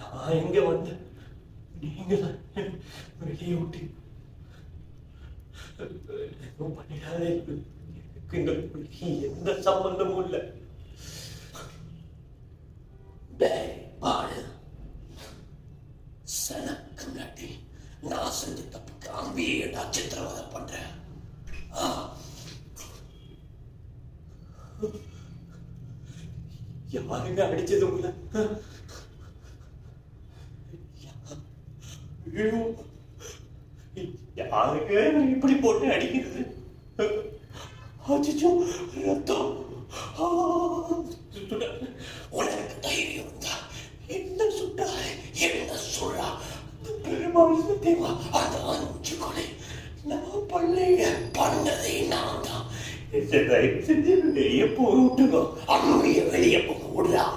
நான் எங்க வந்து நீங்க வெளியே விட்டு பண்ணிடாதே. எங்களுக்கு எந்த சம்பந்தமும் இல்லை. சனக்கு முன்னாடி நான் செஞ்ச தப்புக்கு அம்பியடா சித்திரவதை பண்றேன். யாருங்க அடிச்சது உங்களை? யாருங்க இப்படி போட்டு அடிக்கிறது? அச்சோ, ரத்தம். உனக்கு தைரியம் இருந்தா என்ன சுட்டா என்ன சொல்றா? பெருமாள் சத்தியமா அது 5 கொலை நான் பண்ணதை நான் தான். தயவு செஞ்சு வெளியே போக விட்டுங்க. அம்மைய வெளியே போக விடலாம்.